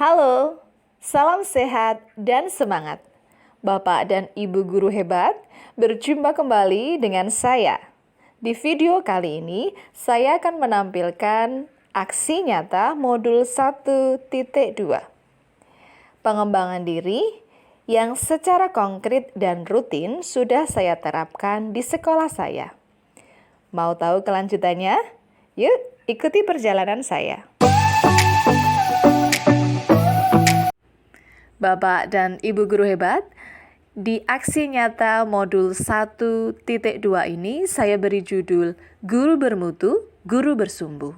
Halo, salam sehat dan semangat. Bapak dan Ibu guru hebat, berjumpa kembali dengan saya. Di video kali ini, saya akan menampilkan aksi nyata modul 1.2. Pengembangan diri yang secara konkret dan rutin sudah saya terapkan di sekolah saya. Mau tahu kelanjutannya? Yuk, ikuti perjalanan saya. Bapak dan Ibu guru hebat, di aksi nyata modul 1.2 ini saya beri judul Guru Bermutu, Guru Bersumbu.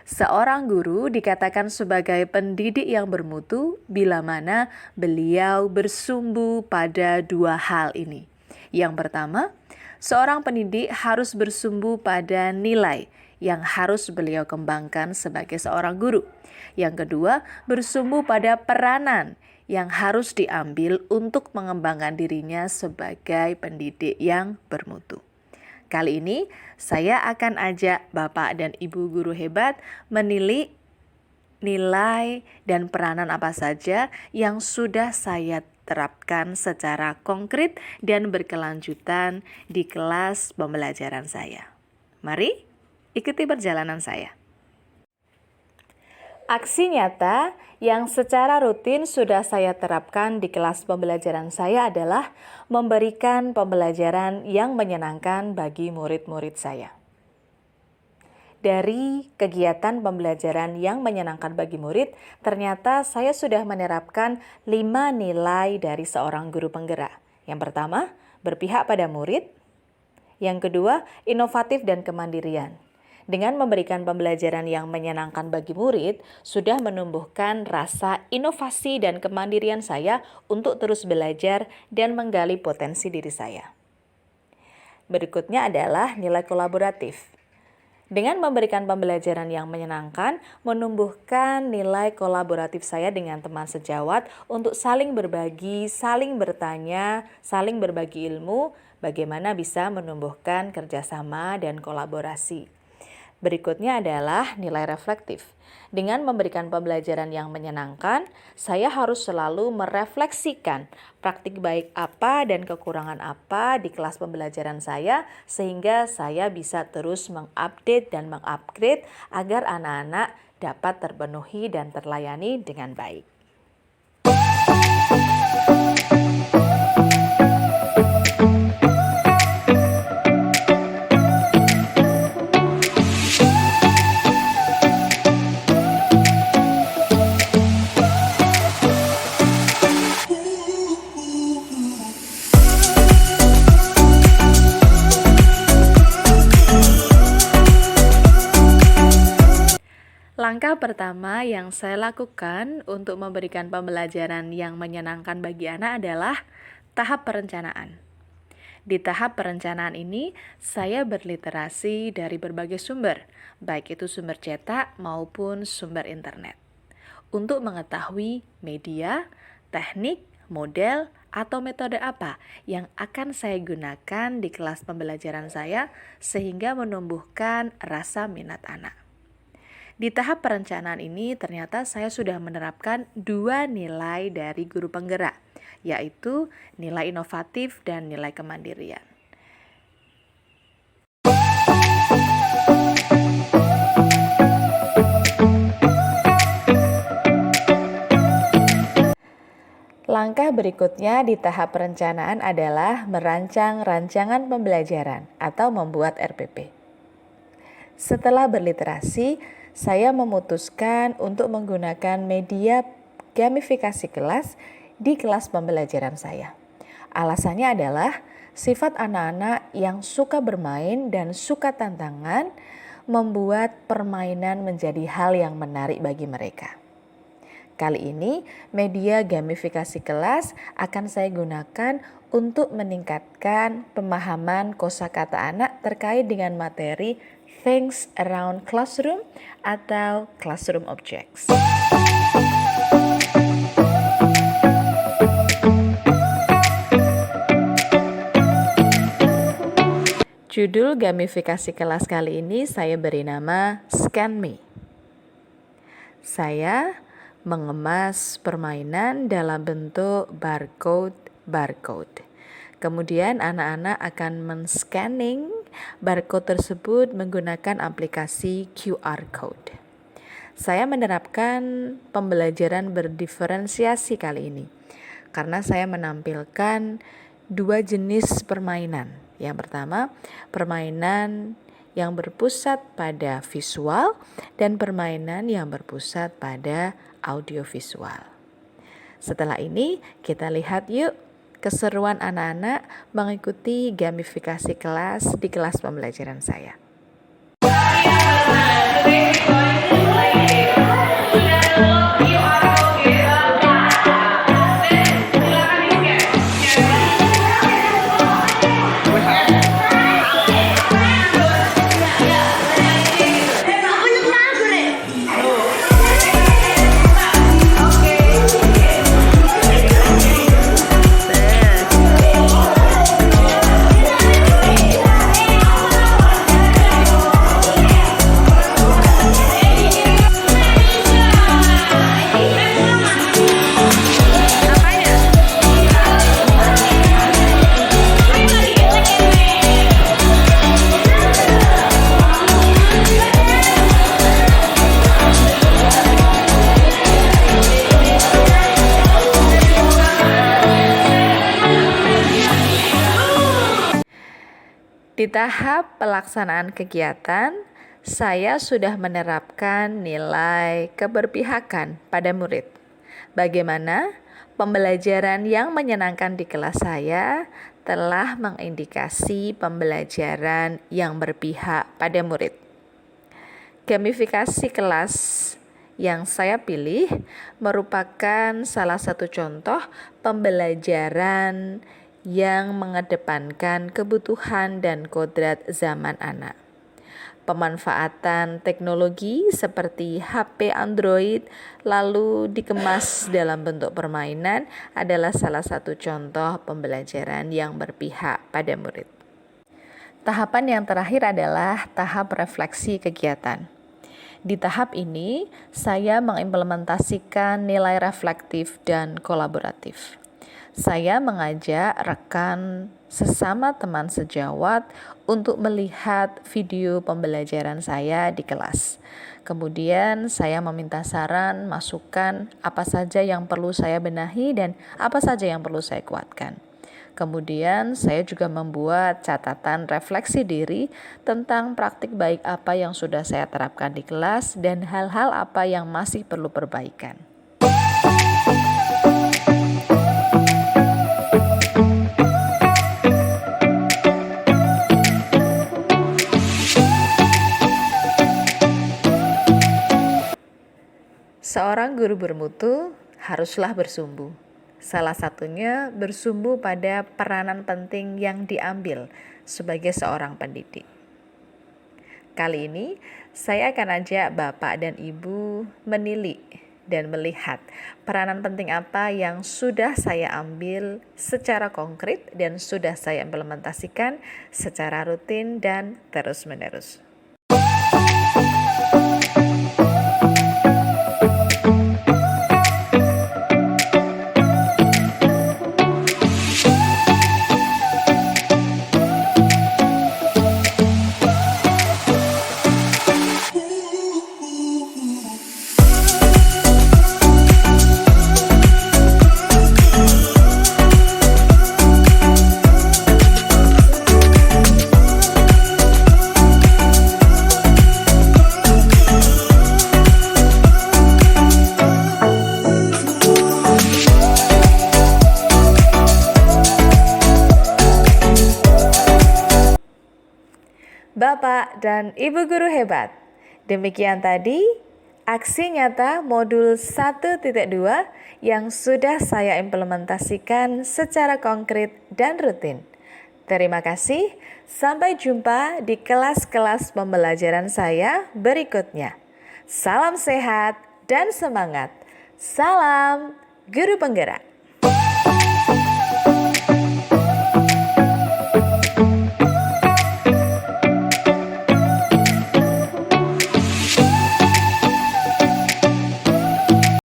Seorang guru dikatakan sebagai pendidik yang bermutu bila mana beliau bersumbu pada dua hal ini. Yang pertama, seorang pendidik harus bersumbu pada nilai yang harus beliau kembangkan sebagai seorang guru. Yang kedua, bersumbu pada peranan yang harus diambil untuk mengembangkan dirinya sebagai pendidik yang bermutu. Kali ini saya akan ajak Bapak dan Ibu guru hebat menilik nilai dan peranan apa saja yang sudah saya terapkan secara konkret dan berkelanjutan di kelas pembelajaran saya. Mari ikuti perjalanan saya. Aksi nyata yang secara rutin sudah saya terapkan di kelas pembelajaran saya adalah memberikan pembelajaran yang menyenangkan bagi murid-murid saya. Dari kegiatan pembelajaran yang menyenangkan bagi murid, ternyata saya sudah menerapkan 5 nilai dari seorang guru penggerak. Yang pertama, berpihak pada murid. Yang kedua, inovatif dan kemandirian. Dengan memberikan pembelajaran yang menyenangkan bagi murid, sudah menumbuhkan rasa inovasi dan kemandirian saya untuk terus belajar dan menggali potensi diri saya. Berikutnya adalah nilai kolaboratif. Dengan memberikan pembelajaran yang menyenangkan, menumbuhkan nilai kolaboratif saya dengan teman sejawat untuk saling berbagi, saling bertanya, saling berbagi ilmu, bagaimana bisa menumbuhkan kerjasama dan kolaborasi. Berikutnya adalah nilai reflektif. Dengan memberikan pembelajaran yang menyenangkan, saya harus selalu merefleksikan praktik baik apa dan kekurangan apa di kelas pembelajaran saya, sehingga saya bisa terus mengupdate dan mengupgrade agar anak-anak dapat terpenuhi dan terlayani dengan baik. Langkah pertama yang saya lakukan untuk memberikan pembelajaran yang menyenangkan bagi anak adalah tahap perencanaan. Di tahap perencanaan ini, saya berliterasi dari berbagai sumber, baik itu sumber cetak maupun sumber internet, untuk mengetahui media, teknik, model, atau metode apa yang akan saya gunakan di kelas pembelajaran saya sehingga menumbuhkan rasa minat anak. Di tahap perencanaan ini ternyata saya sudah menerapkan 2 nilai dari guru penggerak, yaitu nilai inovatif dan nilai kemandirian. Langkah berikutnya di tahap perencanaan adalah merancang rancangan pembelajaran atau membuat RPP. Setelah berliterasi, saya memutuskan untuk menggunakan media gamifikasi kelas di kelas pembelajaran saya. Alasannya adalah sifat anak-anak yang suka bermain dan suka tantangan membuat permainan menjadi hal yang menarik bagi mereka. Kali ini, media gamifikasi kelas akan saya gunakan untuk meningkatkan pemahaman kosakata anak terkait dengan materi Things Around Classroom atau Classroom Objects. Judul gamifikasi kelas kali ini saya beri nama Scan Me. Saya mengemas permainan dalam bentuk barcode. Kemudian anak-anak akan men-scanning barcode tersebut menggunakan aplikasi QR Code. Saya menerapkan pembelajaran berdiferensiasi kali ini karena saya menampilkan dua jenis permainan. Yang pertama, permainan yang berpusat pada visual dan permainan yang berpusat pada audiovisual. Setelah ini, kita lihat yuk keseruan anak-anak mengikuti gamifikasi kelas di kelas pembelajaran saya. Di tahap pelaksanaan kegiatan, saya sudah menerapkan nilai keberpihakan pada murid. Bagaimana pembelajaran yang menyenangkan di kelas saya telah mengindikasi pembelajaran yang berpihak pada murid. Gamifikasi kelas yang saya pilih merupakan salah satu contoh pembelajaran yang mengedepankan kebutuhan dan kodrat zaman anak. Pemanfaatan teknologi seperti HP Android lalu dikemas dalam bentuk permainan adalah salah satu contoh pembelajaran yang berpihak pada murid. Tahapan yang terakhir adalah tahap refleksi kegiatan. Di tahap ini, saya mengimplementasikan nilai reflektif dan kolaboratif. Saya mengajak rekan sesama teman sejawat untuk melihat video pembelajaran saya di kelas. Kemudian saya meminta saran, masukan, apa saja yang perlu saya benahi dan apa saja yang perlu saya kuatkan. Kemudian saya juga membuat catatan refleksi diri tentang praktik baik apa yang sudah saya terapkan di kelas dan hal-hal apa yang masih perlu perbaikan. Seorang guru bermutu haruslah bersumbu. Salah satunya bersumbu pada peranan penting yang diambil sebagai seorang pendidik. Kali ini saya akan ajak Bapak dan Ibu menilik dan melihat peranan penting apa yang sudah saya ambil secara konkret dan sudah saya implementasikan secara rutin dan terus-menerus. Bapak dan Ibu guru hebat, demikian tadi aksi nyata modul 1.2 yang sudah saya implementasikan secara konkret dan rutin. Terima kasih, sampai jumpa di kelas-kelas pembelajaran saya berikutnya. Salam sehat dan semangat. Salam Guru Penggerak.